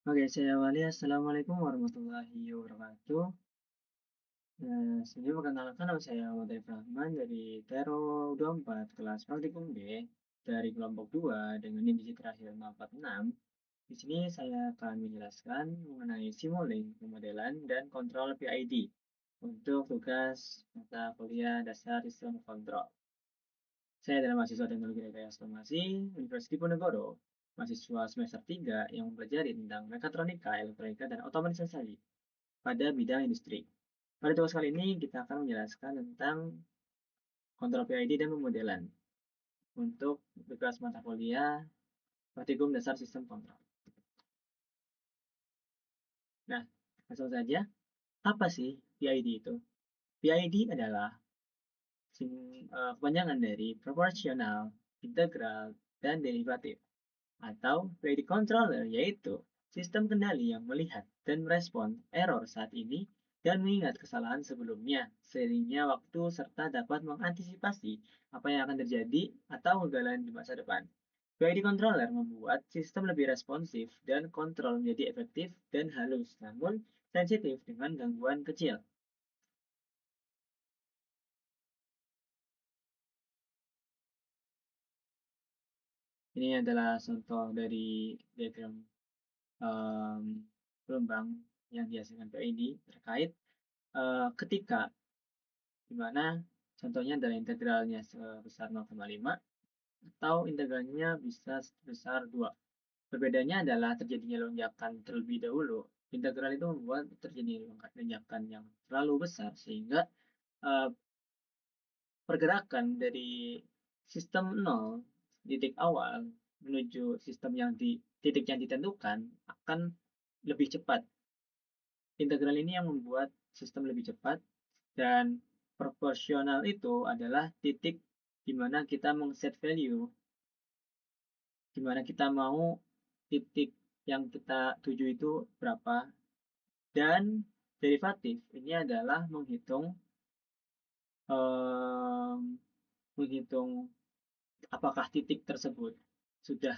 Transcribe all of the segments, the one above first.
Oke, saya awali. Assalamualaikum warahmatullahi wabarakatuh. Sebelumnya perkenalkan nama saya Muhammad Arif Rahman dari Tero 24 kelas praktikum B dari kelompok 2 dengan divisi terakhir 046. Di sini saya akan menjelaskan mengenai simulink, pemodelan, dan kontrol PID untuk tugas mata kuliah dasar sistem kontrol. Saya adalah mahasiswa Teknologi Rekayasa Otomasi Universitas Diponegoro, mahasiswa semester 3 yang mempelajari tentang mekatronika, elektronika, dan otomatisasi pada bidang industri. Pada tugas kali ini kita akan menjelaskan tentang kontrol PID dan pemodelan untuk tugas mata kuliah praktikum dasar sistem kontrol. Nah, langsung saja, apa sih PID itu? PID adalah kepanjangan dari proporsional, integral, dan derivatif, atau PID controller, yaitu sistem kendali yang melihat dan merespon error saat ini dan mengingat kesalahan sebelumnya, seiringnya waktu serta dapat mengantisipasi apa yang akan terjadi atau kegagalan di masa depan. PID controller membuat sistem lebih responsif dan kontrol menjadi efektif dan halus, namun sensitif dengan gangguan kecil. Ini adalah contoh dari diagram um, gelombang yang dihasilkan PID terkait ketika di mana contohnya adalah integralnya sebesar 0,5 atau integralnya bisa sebesar 2. Perbedaannya adalah terjadinya lonjakan terlebih dahulu. Integral itu membuat terjadi lonjakan yang terlalu besar sehingga uh, pergerakan dari sistem 0 titik awal menuju sistem yang di titik yang ditentukan akan lebih cepat. Integral ini yang membuat sistem lebih cepat, dan proporsional itu adalah titik di mana kita meng-set value, di mana kita mau titik yang kita tuju itu berapa, dan derivatif ini adalah menghitung apakah titik tersebut sudah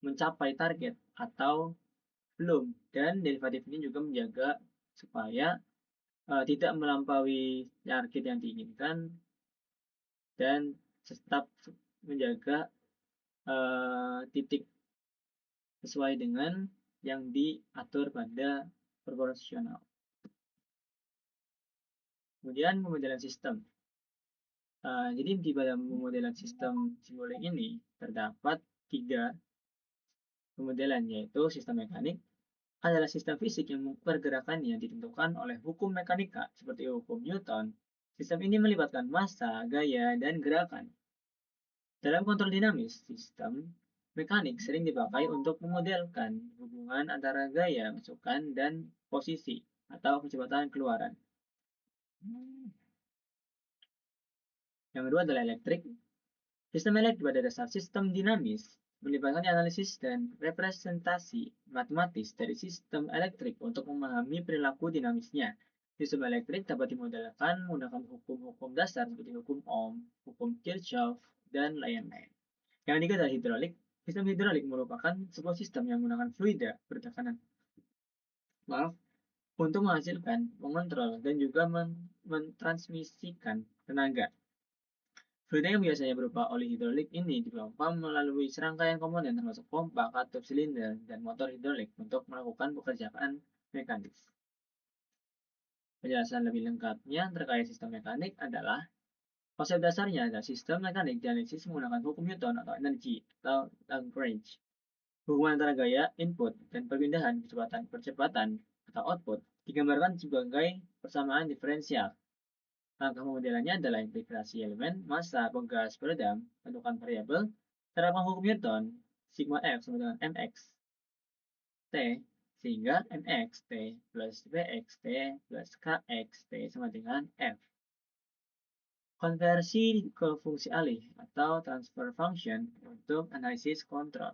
mencapai target atau belum, dan derivatif ini juga menjaga supaya tidak melampaui target yang diinginkan dan tetap menjaga titik sesuai dengan yang diatur pada proporsional. Kemudian pemodelan sistem. Jadi di dalam pemodelan sistem simulink ini terdapat 3 pemodelan, yaitu sistem mekanik adalah sistem fisik yang pergerakannya ditentukan oleh hukum mekanika seperti hukum Newton. Sistem ini melibatkan massa, gaya, dan gerakan. Dalam kontrol dinamis, sistem mekanik sering dipakai untuk memodelkan hubungan antara gaya masukan dan posisi atau kecepatan keluaran. Yang kedua adalah elektrik. Sistem elektrik pada dasar sistem dinamis melibatkan analisis dan representasi matematis dari sistem elektrik untuk memahami perilaku dinamisnya. Sistem elektrik dapat dimodelkan menggunakan hukum-hukum dasar seperti hukum Ohm, hukum Kirchhoff, dan lain-lain. Yang ketiga adalah hidrolik. Sistem hidrolik merupakan sebuah sistem yang menggunakan fluida bertekanan untuk menghasilkan, mengontrol, dan juga mentransmisikan tenaga. Fluida yang biasanya berupa oli hidrolik ini dipompa melalui serangkaian komponen termasuk pompa, katup silinder, dan motor hidrolik untuk melakukan pekerjaan mekanis. Penjelasan lebih lengkapnya terkait sistem mekanik adalah konsep dasarnya adalah sistem mekanik dianalisis menggunakan hukum Newton atau energi atau Lagrange. Hubungan antara gaya input dan perpindahan percepatan atau output digambarkan sebagai persamaan diferensial. Langkah pemodelannya adalah integrasi elemen, massa, pegas, peredam, tentukan variabel, terapkan hukum Newton, sigma F sama dengan mx t, sehingga mx t plus bx t plus kx t sama dengan f. Konversi ke fungsi alih atau transfer function untuk analisis kontrol.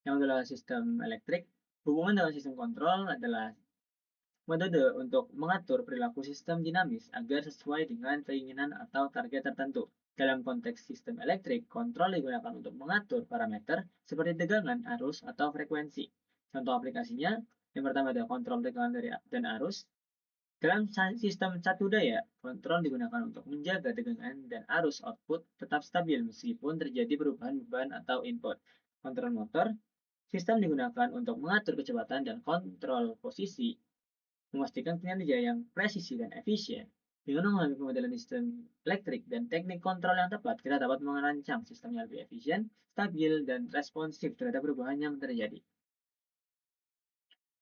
Yang adalah sistem elektrik, hubungan dengan sistem kontrol adalah metode untuk mengatur perilaku sistem dinamis agar sesuai dengan keinginan atau target tertentu. Dalam konteks sistem elektrik, kontrol digunakan untuk mengatur parameter seperti tegangan, arus, atau frekuensi. Contoh aplikasinya, yang pertama adalah kontrol tekanan dan arus. Dalam sistem satu daya, kontrol digunakan untuk menjaga tegangan dan arus output tetap stabil meskipun terjadi perubahan beban atau input. Kontrol motor, sistem digunakan untuk mengatur kecepatan dan kontrol posisi, memastikan kinerja yang presisi dan efisien. Dengan memahami pemodelan sistem elektrik dan teknik kontrol yang tepat, kita dapat merancang sistem yang lebih efisien, stabil, dan responsif terhadap perubahan yang terjadi.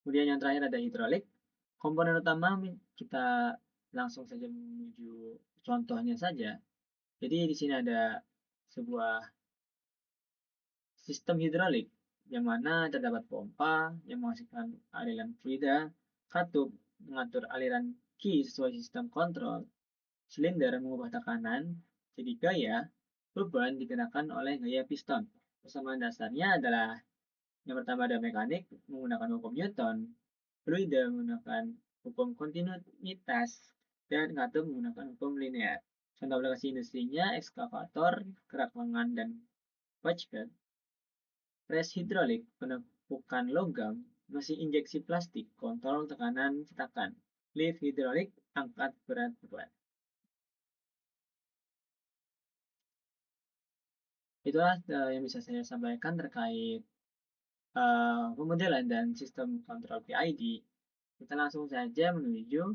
Kemudian yang terakhir ada hidrolik. Komponen utama kita langsung saja menuju contohnya saja. Jadi di sini ada sebuah sistem hidrolik yang mana terdapat pompa yang menghasilkan aliran fluida, katup mengatur aliran Q sesuai sistem kontrol, silinder mengubah tekanan jadi gaya, beban dikenakan oleh gaya piston. Persamaan dasarnya adalah yang pertama ada mekanik menggunakan hukum Newton, fluida menggunakan hukum kontinuitas, dan katup menggunakan hukum linear. Contoh aplikasi industrinya ekskavator, kerak lengan, dan watchbed. Pres hidrolik, penumpukan logam, mesin injeksi plastik, kontrol tekanan cetakan. Lift hidrolik, angkat berat beban. Itulah yang bisa saya sampaikan terkait pemodelan dan sistem kontrol PID. Kita langsung saja menuju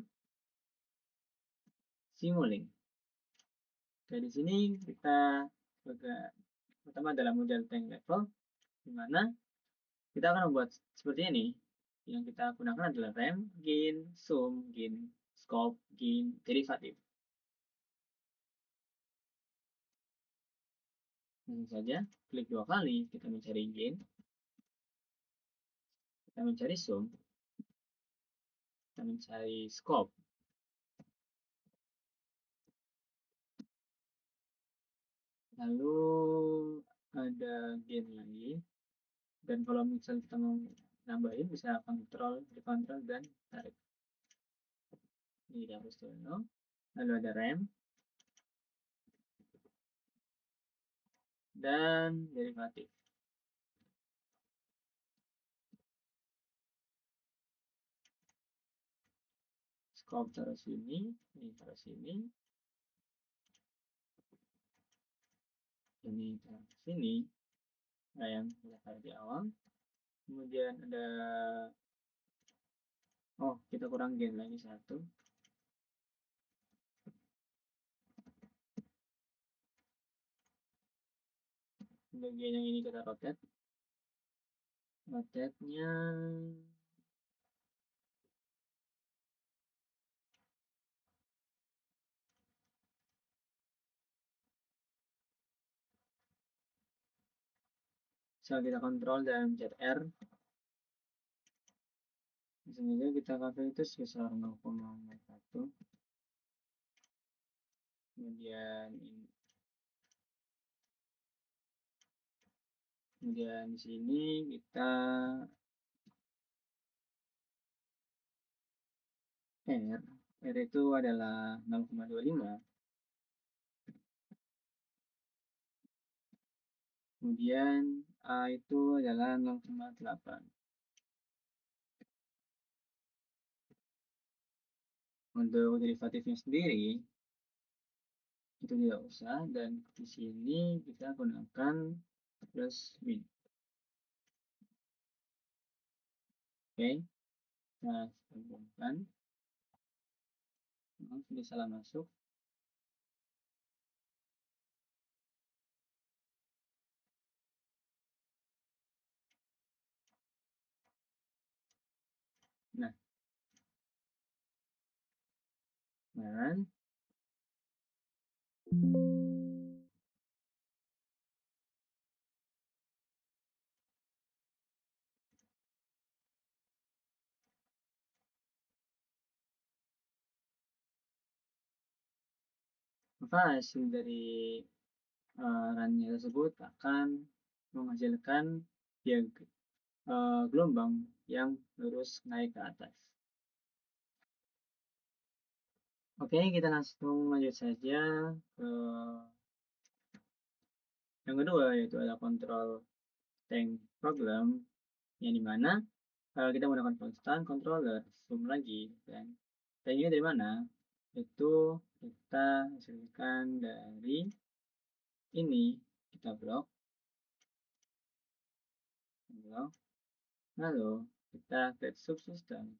Simulink. Oke, di sini kita pertama adalah model tank level, di mana kita akan membuat seperti ini. Yang kita gunakan adalah rem, gain, sum, gain, scope, gain, derivatif. Langsung saja, klik 2 kali, kita mencari gain, kita mencari sum, kita mencari scope. Lalu ada gain lagi. Dan kalau misalnya kita mau nambahin, bisa kontrol, dikontrol, dan tarik. Ini dihapus dulu. Lalu ada rem dan derivatif. Scope taruh sini, ini taruh sini, ini taruh sini. Nah, yang kita taruh di awal. Kemudian ada, oh kita kurang gain lagi satu. Bagian yang ini kita rotate. Rotate-nya bisa kita kontrol dan pencet R. Misalnya kita kasih itu sebesar 0,1. Kemudian ini. Kemudian di sini kita R itu adalah 0,25. Kemudian A itu adalah 0,8. Untuk derivatifnya sendiri itu tidak usah, dan di sini kita gunakan plus min. Oke, nah sambungkan. Ini salah masuk. Nah, dan maka hasil dari runnya tersebut akan menghasilkan ya, gelombang yang lurus naik ke atas. Oke, kita langsung lanjut saja ke yang kedua, yaitu ada control tank problem, yang dimana kita menggunakan konstan controller zoom lagi, dan ini dari mana? Itu kita hasilkan dari ini, kita blok, lalu kita create subsystem,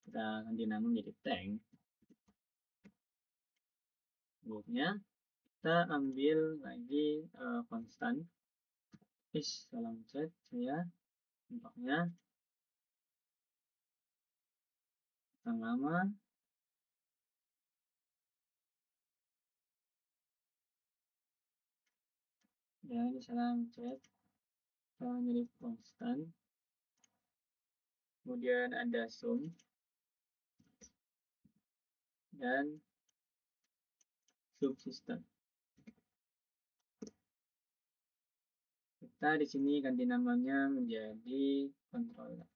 kita ganti nama menjadi tank. Berikutnya kita ambil lagi konstan salah mencet saya, tampaknya yang lama, ya ini salah mencet, menjadi konstan, kemudian ada zoom dan subsystem. Kita di sini ganti namanya menjadi controller.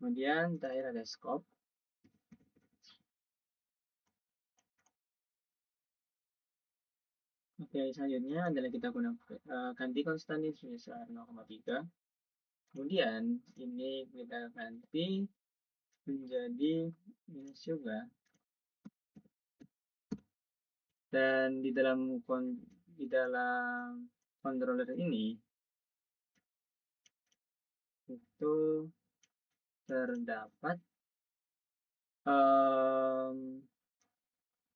Kemudian terakhir ada scope. Oke, selanjutnya adalah kita gunakan ganti konstan ini sebesar 0,3. Kemudian ini kita ganti menjadi minus juga. Dan di dalam controller ini itu terdapat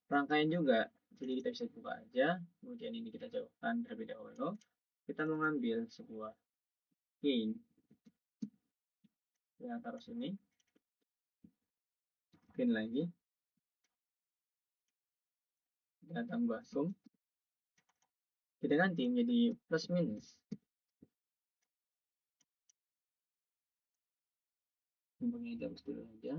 rangkaian juga, jadi kita bisa buka aja. Kemudian ini kita jauhkan terlebih dahulu. Kita mengambil sebuah gain, kita taruh sini, gain lagi, kita tambah sum, kita ganti menjadi plus minus. Ini kita hapus dulu aja.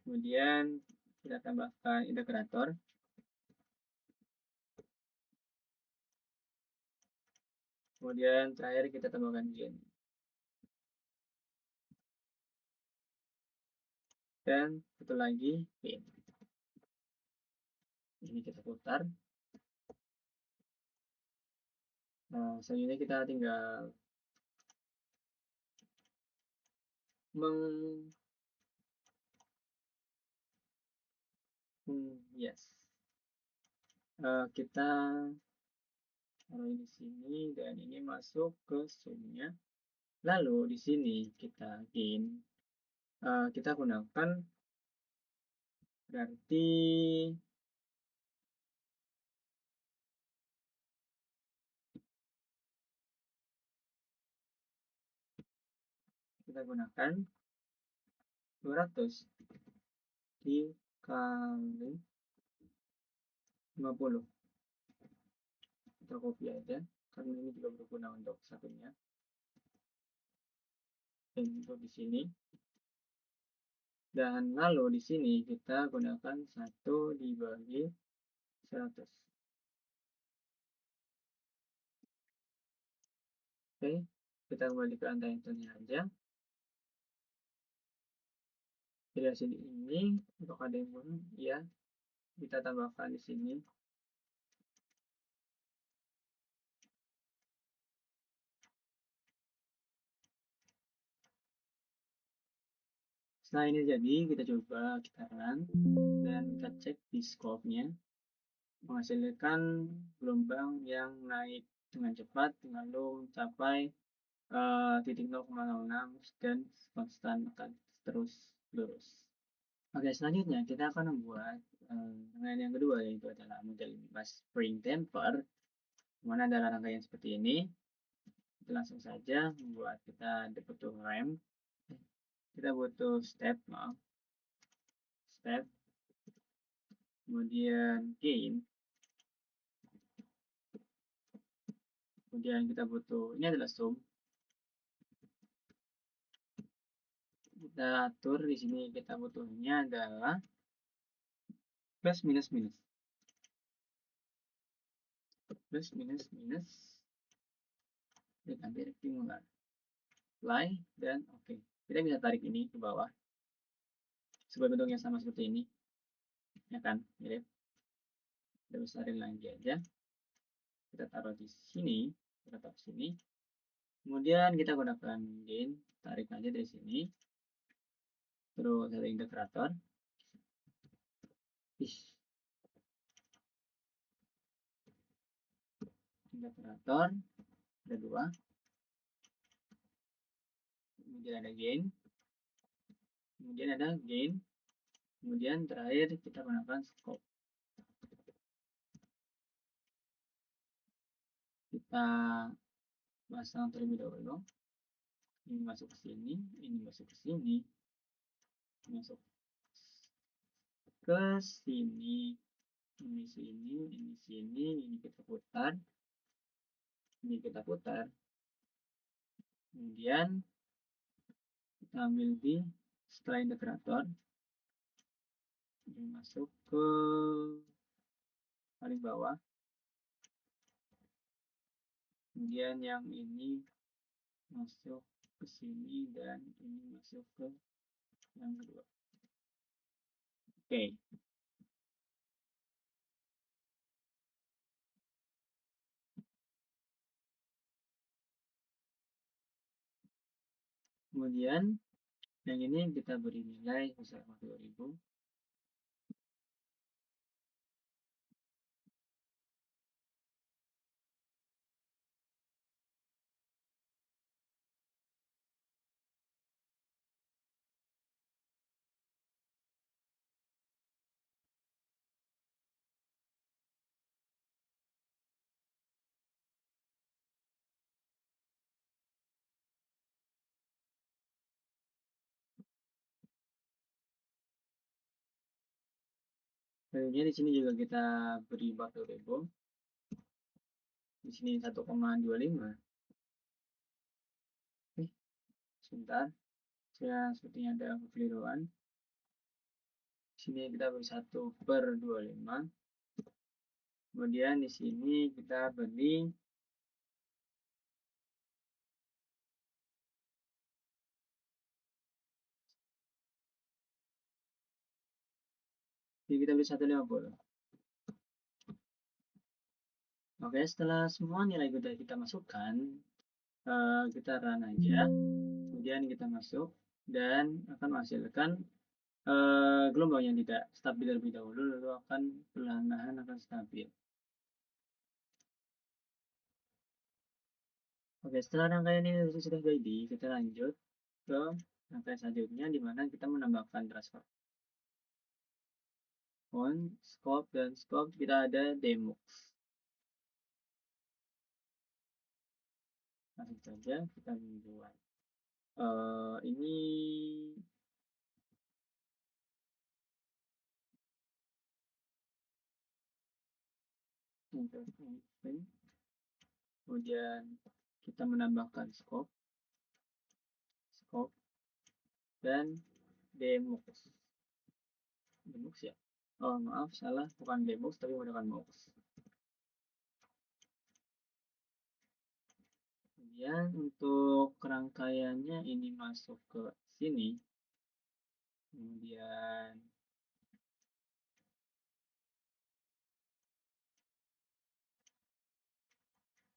Kemudian kita tambahkan integrator. Kemudian terakhir kita tambahkan gain. Dan satu lagi gain. Ini kita putar. Nah, selanjutnya kita tinggal kita taruh di sini dan ini masuk ke zoom-nya. Lalu di sini kita gain, kita gunakan berarti kita gunakan 200 dikali 50. Kita copy aja karena ini juga berguna untuk satunya. Dan untuk di sini. Dan lalu di sini kita gunakan 1 dibagi 100. Oke, kita kembali ke angka intinya aja. Jadi sini ini untuk ada yang kurang, ya kita tambahkan di sini. Setelah ini jadi, kita coba kita run dan kita cek di scope-nya, menghasilkan gelombang yang naik dengan cepat lalu mencapai titik 0,06 dan konstan akan terus lurus. Oke, selanjutnya kita akan membuat rangkaian yang kedua, yaitu adalah model spring temper, mana adalah rangkaian seperti ini. Kita langsung saja membuat, kita butuh rem, kita butuh step, kemudian gain, kemudian kita butuh, ini adalah sum, kita atur di sini, kita butuhnya adalah plus minus minus, plus minus minus, kita ambil rectangular. apply, dan oke. Kita bisa tarik ini ke bawah supaya bentuknya sama seperti ini, ya kan, mirip. Kita besarin lagi aja, kita taruh di sini, kita taruh sini, kemudian kita gunakan gain, tarik aja dari sini, terus ada integrator, integrator ada dua, kemudian ada gain, kemudian ada gain, kemudian terakhir kita gunakan scope. Kita pasang terlebih dahulu, ini masuk ke sini, ini masuk ke sini, masuk ke sini, ini sini, ini sini, ini kita putar, ini kita putar, kemudian kita ambil di setelah integrator, ini masuk ke paling bawah, kemudian yang ini masuk ke sini, dan ini masuk ke yang kedua. Oke. Kemudian yang ini kita beri nilai besar 50.000. Kemudian di sini juga kita beri 40.000. Di sini 1,25. Sebentar, saya sepertinya ada kekeliruan. Di sini kita beri 1/25. Kemudian di sini kita beri kita beri 150. Oke, setelah semua nilai kita masukkan, kita run aja, kemudian kita masuk dan akan menghasilkan gelombang yang tidak stabil terlebih dahulu, lalu akan perlahan-lahan akan stabil. Oke, setelah rangkaian ini sudah jadi, kita lanjut ke rangkaian selanjutnya, di mana kita menambahkan transfer on, scope, dan scope kita ada demo. Langsung saja kita membuat ini untuk kemudian kita menambahkan scope dan demo ya. Oh maaf, salah, bukan demo tapi menggunakan mouse. Kemudian untuk rangkaiannya ini masuk ke sini, kemudian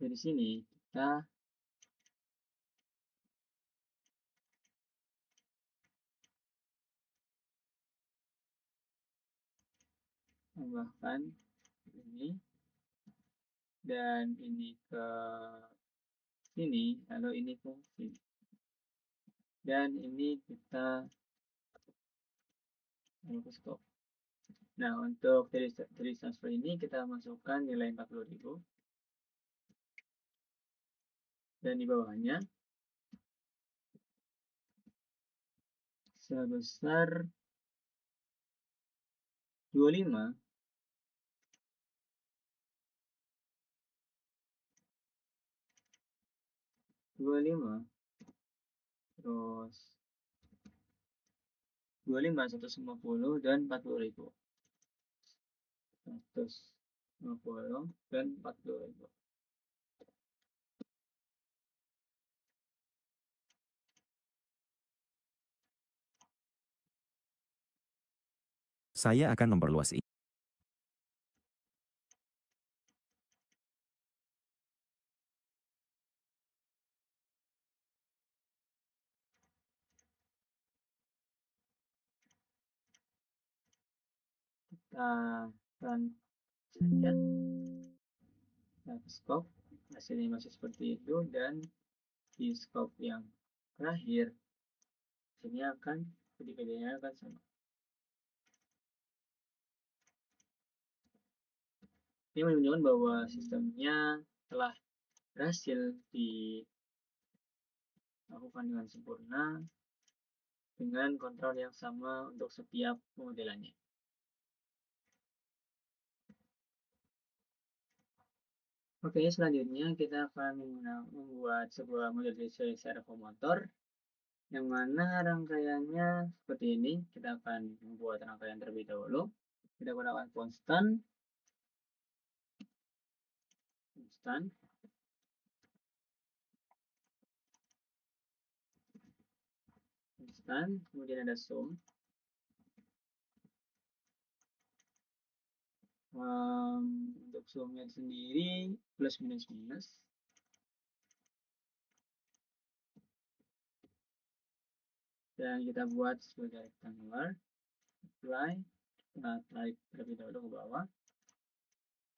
dari sini kita tambahkan ini dan ini ke sini, lalu ini ke sini, dan ini kita ke stop. Nah, untuk dari transfer ini kita masukkan nilai 40.000 dan di bawahnya sebesar 25 terus 25 150 dan 40.000, 150 dan 40.000. Saya akan memperluas ini. Kita akan saja scope, hasilnya masih seperti itu, dan di scope yang terakhir hasilnya akan bedanya akan sama. Ini menunjukkan bahwa sistemnya telah berhasil dilakukan dengan sempurna dengan kontrol yang sama untuk setiap modelannya. Oke, selanjutnya kita akan membuat sebuah model servomotor yang mana rangkaiannya seperti ini. Kita akan membuat rangkaian terlebih dahulu. Kita gunakan constant, kemudian ada sum. Untuk sumnya sendiri plus minus minus. Dan kita buat sebagai rectangular. Apply, kita tarik terlebih dahulu ke bawah.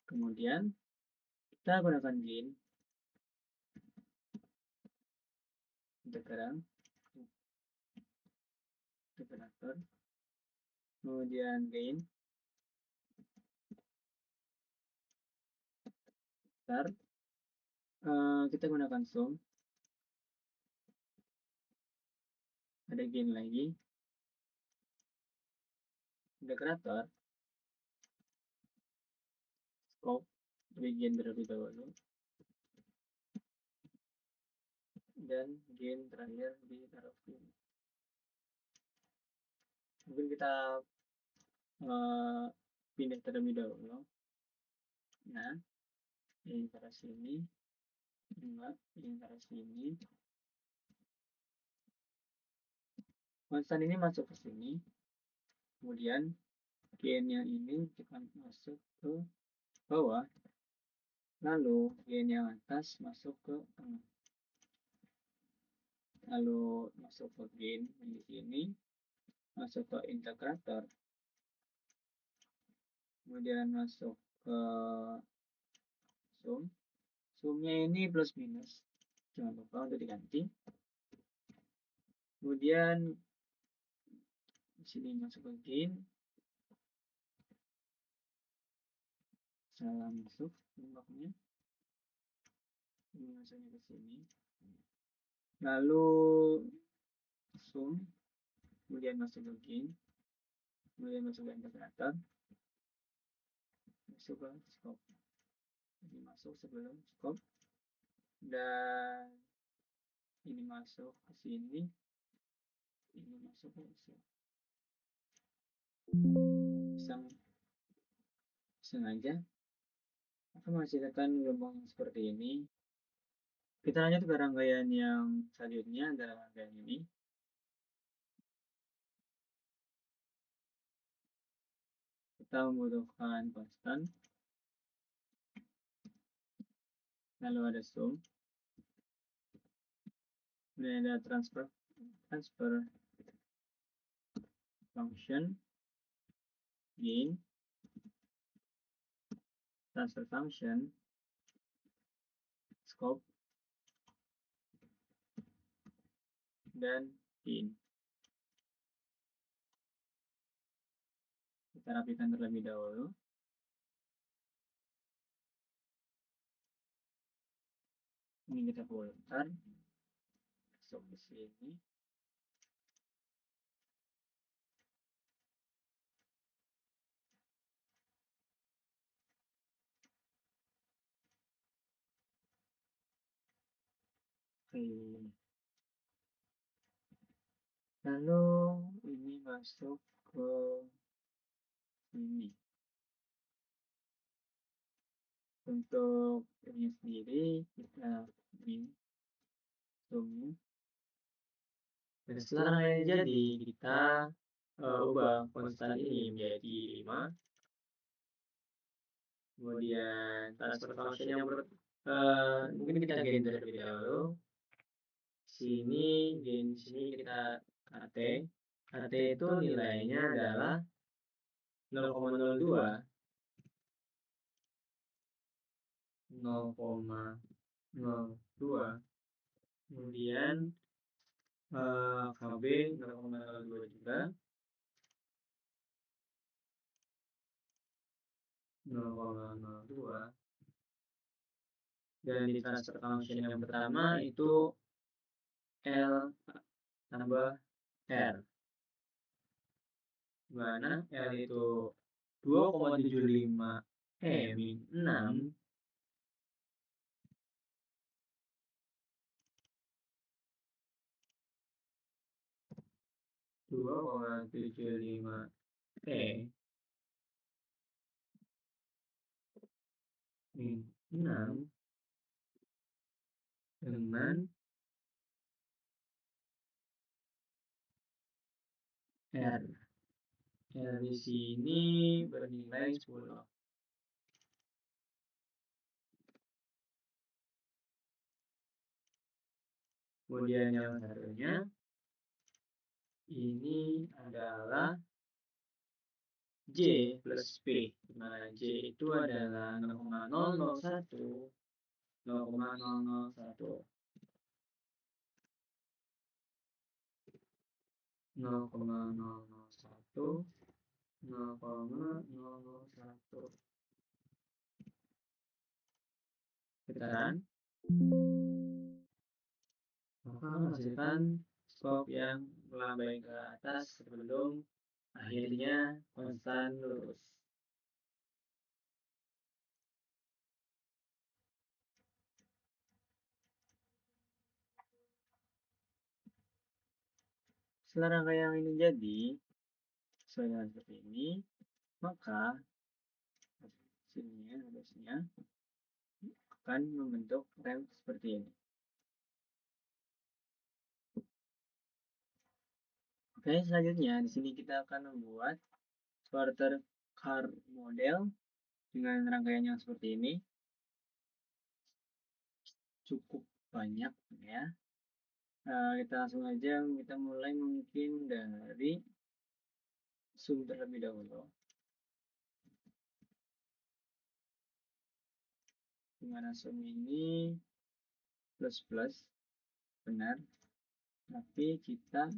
Kemudian kita gunakan gain integrator, kemudian gain start. Kita gunakan sum, ada gain lagi, integrator, scope, gain terlebih dahulu, dan gain terakhir ditaruh sini. Mungkin kita pindah terlebih dahulu. Nah, ini taruh sini, enggak, ini taruh sini. Konstan ini masuk ke sini, kemudian gain yang ini kita masuk ke bawah, lalu gain yang atas masuk ke tengah, lalu masuk ke gain di sini, masuk ke integrator, kemudian masuk ke sum. Sumnya ini plus minus, jangan lupa untuk diganti. Kemudian di sini masuk ke gain, salah masuk bloknya, ini masuknya ke sini, lalu sum, kemudian masuk ke gain, kemudian masuk ke integrator, masuk ke scope, ini masuk sebelum scope, dan ini masuk ke sini, ini masuk ke sini. Sengaja akan menghasilkan gelombang seperti ini. Kita lanjut ke rangkaian yang selanjutnya, adalah rangkaian ini. Kita membutuhkan konstan, lalu ada sum, kemudian ada transfer function, gain, transfer function, scope, dan gain. Kita rapikan terlebih dahulu. Ini kita bongkar, masuk ke sini. Lalu ini masuk ke sini. Untuk ini sendiri kita ini zoom. Dan setelah jadi, kita ubah konstan ini menjadi 5. Kemudian transfer function yang mungkin kita gain terlebih dahulu. Di sini kita KT. KT itu nilainya adalah 0,02, 0,02. Kemudian KB 0,02 juga, 0,02. Dan di transfer function yang pertama itu L tambah R, dimana L itu 2,75 min 6, 2,75 min 6 dengan R. R di sini bernilai 10. Kemudian yang satunya ini adalah J plus P, di mana J itu adalah 0,001, 0,001, 0,001, 0,001. Putaran maka menghasilkan skop yang melambai ke atas sebelum akhirnya konstan lurus. Setelah rangkaian ini jadi sesuai dengan seperti ini, maka hasilnya harusnya akan membentuk rem seperti ini. Oke, selanjutnya di sini kita akan membuat quarter car model dengan rangkaian yang seperti ini. Cukup banyak ya. Kita langsung aja, kita mulai mungkin dari zoom terlebih dahulu. Dimana zoom ini plus benar, tapi kita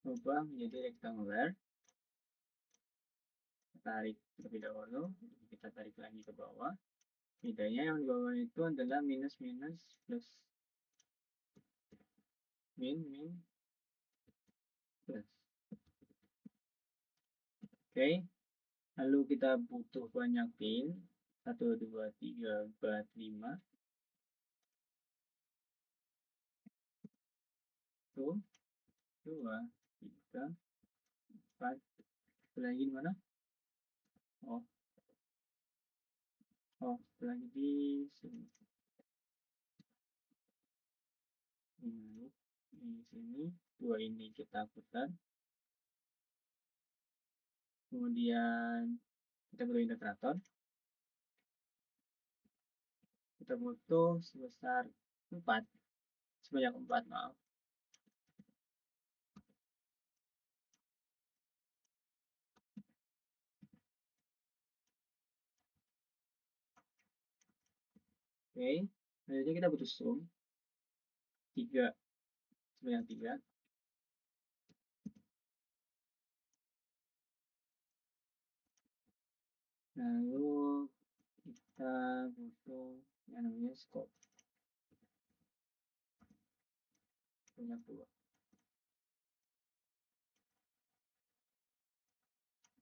ubah menjadi rectangular. Tarik terlebih dahulu, kita tarik lagi ke bawah. Bedanya yang di bawah itu adalah minus plus, min plus. Oke, lalu kita butuh banyak pin, 1, 2, 3, 4, 5. 1, 2, 3, 4. Lagi di mana? Oh, lagi di sini. Ini di sini, 2 ini kita putar. Kemudian kita butuh integrator. Kita butuh sebesar 4, sebanyak 4, maaf. Oke, selanjutnya kita butuh zoom 3, sebanyak 3. Lalu kita butuh yang namanya scope sebanyak 2.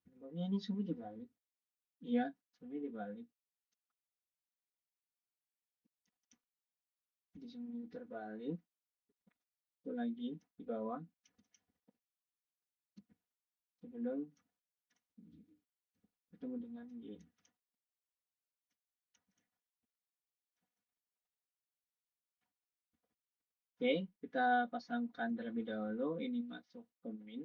Contohnya ini zoomnya dibalik. Iya, zoomnya dibalik. Di zoom terbalik. Itu lagi di bawah. Sebelum ketemu dengan Y. Oke, kita pasangkan terlebih dahulu. Ini masuk ke min.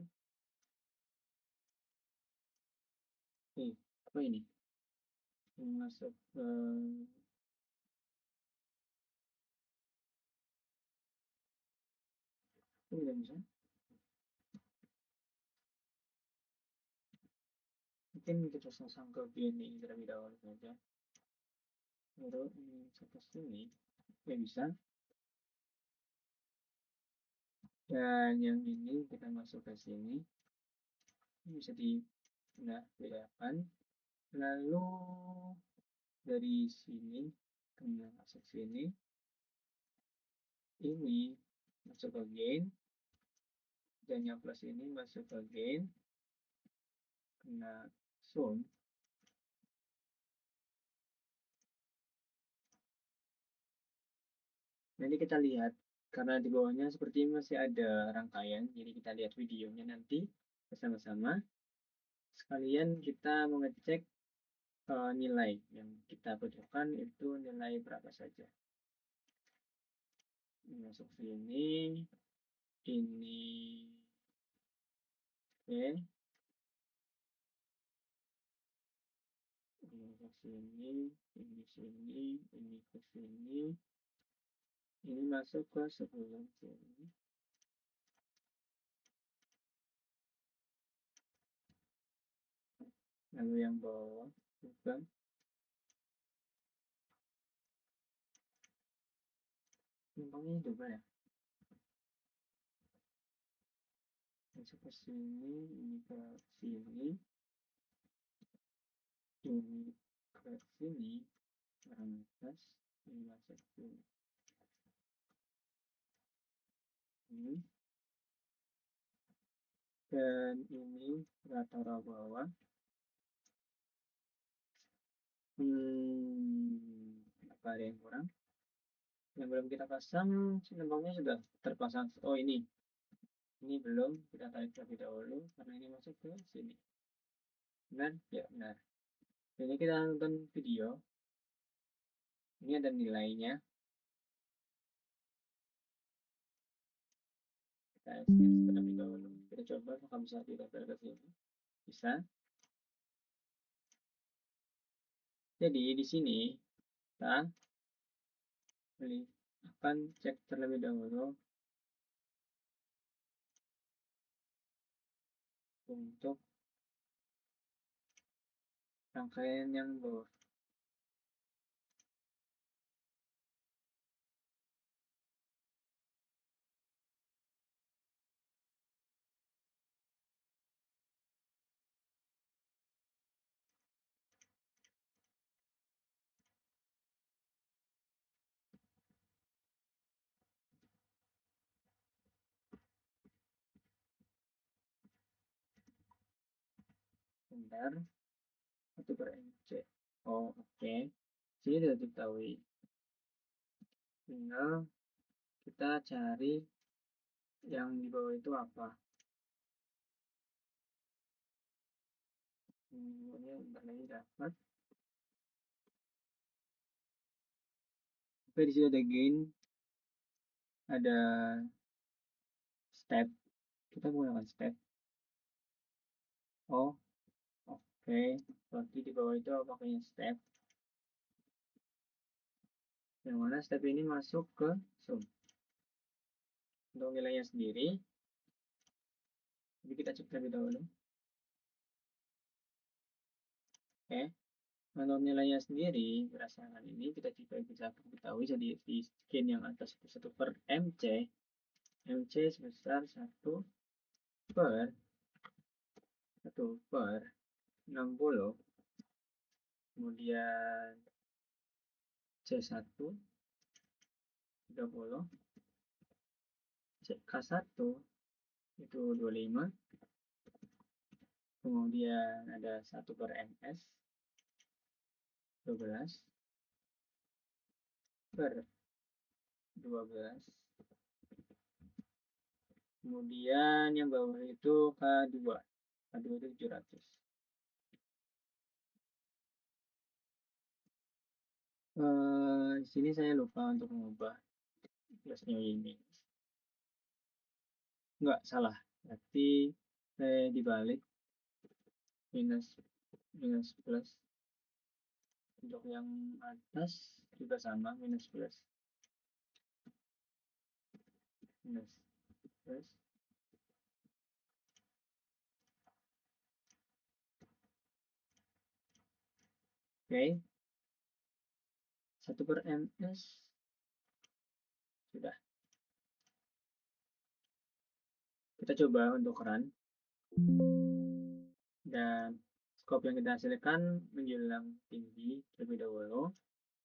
Apa ini? Masuk ke ini tidak bisa. Mungkin kita sasang ke ini terlebih dahulu saja. Baru ini ke sini. Ya bisa. Dan yang ini kita masuk ke sini. Ini bisa bedakan. Lalu dari sini kena masuk sini. Ini masuk ke gain. Dan yang plus ini masuk ke gain. Kena zone. Nanti kita lihat, karena di bawahnya seperti masih ada rangkaian, jadi kita lihat videonya nanti bersama-sama. Sekalian kita mengecek nilai yang kita butuhkan itu nilai berapa saja. Ini masuk sini, ini oke, ini ke sini, ini sini, ini ke sini, ini masuk ke 10 sini. Lalu yang bawah juga ini juga ya, masuk ke sini, ini ke sini, ini ke sini, atas, ini masuk ke ini, dan ini rata bawah. Apa ada yang kurang? Yang belum kita pasang, lembangnya sudah terpasang. Oh ini belum, kita tarik terlebih dahulu karena ini masuk ke sini. Benar? Ya benar. Jadi kita nonton video. Ini ada nilainya. Kita scan terlebih dahulu. Kita coba apakah bisa didaftar ke sini. Bisa. Jadi di sini kita akan cek terlebih dahulu untuk rangkaian yang bawah. Bentar, 1 per MC. Oh, oke. Sini sudah diketahui. Tinggal kita cari yang di bawah itu apa. Ini bentar lagi dapat. Oke, di sini ada gain, ada step. Kita menggunakan step. Oh, oke. Berarti di bawah itu pakainya step. Yang mana step ini masuk ke sum. Untuk nilainya sendiri, jadi kita cek terlebih dahulu. Oke. Untuk nilainya sendiri, berdasarkan ini, kita juga bisa ketahui jadi di scan yang atas itu 1 per MC. MC sebesar 1 per 60. Kemudian C1 30, K1 itu 25, kemudian ada 1 per MS 12 per 12, kemudian yang bawah itu K2 itu 700. Di sini saya lupa untuk mengubah plusnya ini. Enggak, salah. Berarti saya dibalik minus minus plus. Untuk yang atas juga sama, minus plus. Minus plus. Oke. 1/ms. Sudah. Kita coba untuk run. Dan scope yang kita hasilkan menjulang tinggi terlebih dahulu.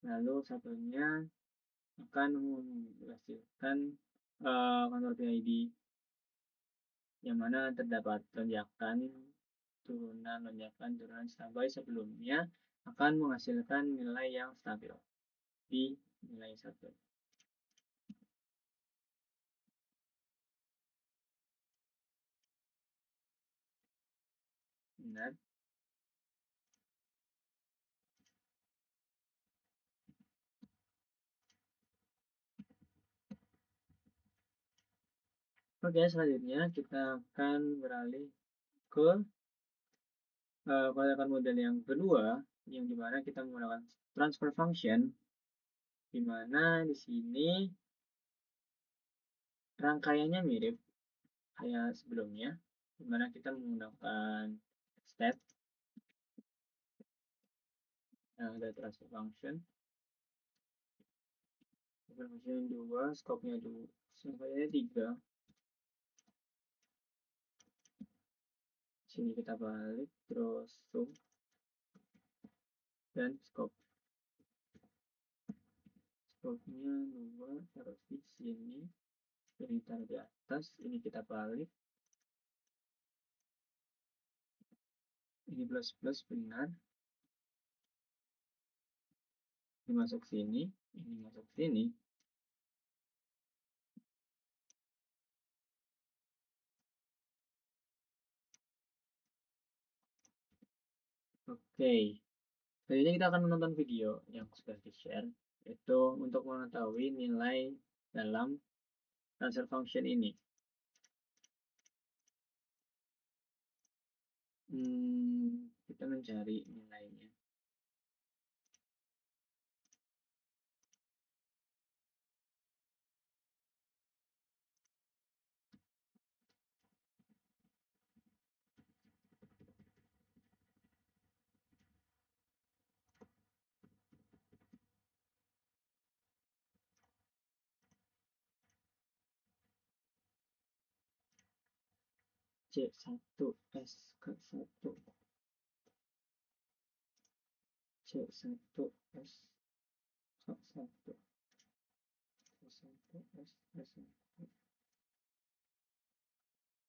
Lalu satunya akan menghasilkan kontrol PID yang mana terdapat lonjakan, turunan sampai sebelumnya akan menghasilkan nilai yang stabil di nilai 1. Benar. Oke, selanjutnya kita akan beralih ke kotakan model yang kedua, yang dimana kita menggunakan transfer function, dimana di sini rangkaiannya mirip kayak sebelumnya, dimana kita menggunakan step, ada transfer function, function 2, scope-nya 2, rangkaiannya 3. Sini kita balik, terus zoom, dan scope-nya 2 taruh di sini, ini taruh di atas, ini kita balik, ini plus plus benar, ini masuk sini, ini masuk sini. Oke, selanjutnya kita akan menonton video yang sudah di-share, yaitu untuk mengetahui nilai dalam transfer function ini. Kita mencari nilainya. C1S ke 1, C1S ke 1, C1S ke 1.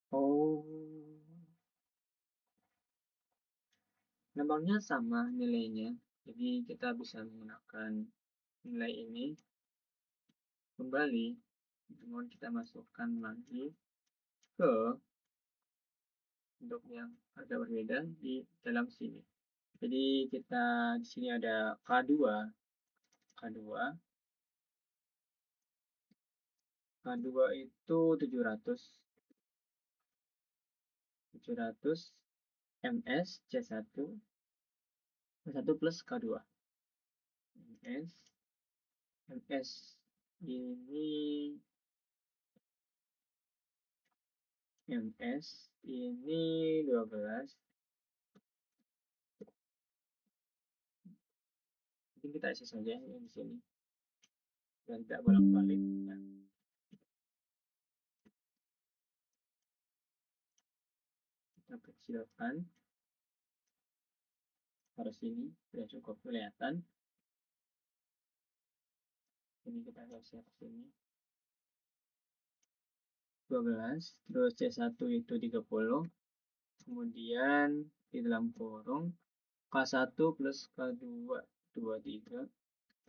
Oh, nampaknya sama nilainya, jadi kita bisa menggunakan nilai ini kembali, kemudian kita masukkan lagi ke untuk yang agak berbeda di dalam sini. Jadi kita di sini ada K2, K2 itu 700 ms C1 plus K2 ms ini ms ini 12. Mungkin kita isi saja yang di sini dan tidak bolak-balik. Nah, kita kecilkan harus sini sudah cukup kelihatan. Ini kita geser sini 12, terus C1 itu 30, kemudian di dalam kurung K1 plus K2 23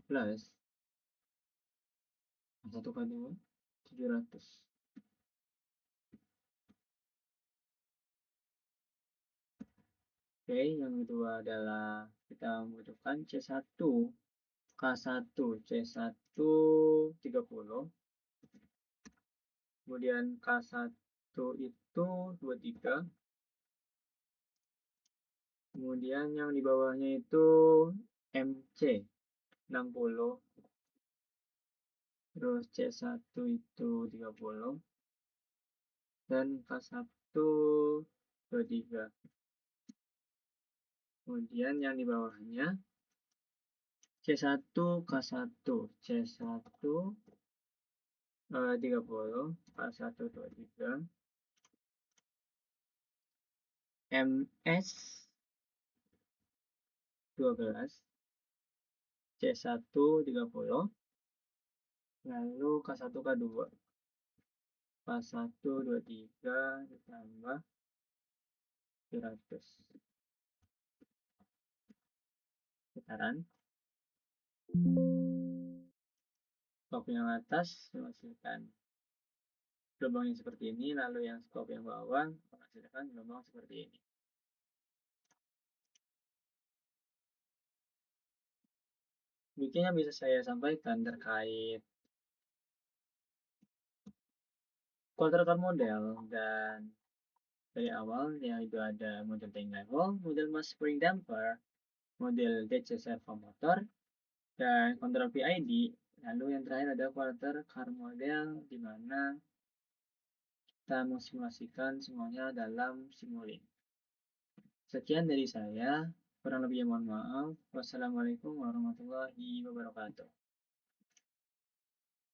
plus K1 K2 700. Oke, yang kedua adalah kita membutuhkan C1 K1 C1 30, kemudian K1 itu 23 Kemudian yang di bawahnya itu MC 60, terus C1 itu 30, dan K1 23. Kemudian yang di bawahnya C1 K1, C1 30, K1 23, MS 12, C1 30, lalu K1 K2, K1 23 ditambah 100. Sekarang skop yang atas menghasilkan gelombang yang seperti ini, lalu yang skop yang bawah menghasilkan gelombang seperti ini. Mungkin yang bisa saya sampaikan terkait quarter model, dan dari awal yang itu ada model tank level, model mass spring damper, model DC servo motor, dan kontrol PID. Lalu yang terakhir ada quarter car model, di mana kita mensimulasikan semuanya dalam Simulink. Sekian dari saya, kurang lebihnya mohon maaf. Wassalamualaikum warahmatullahi wabarakatuh.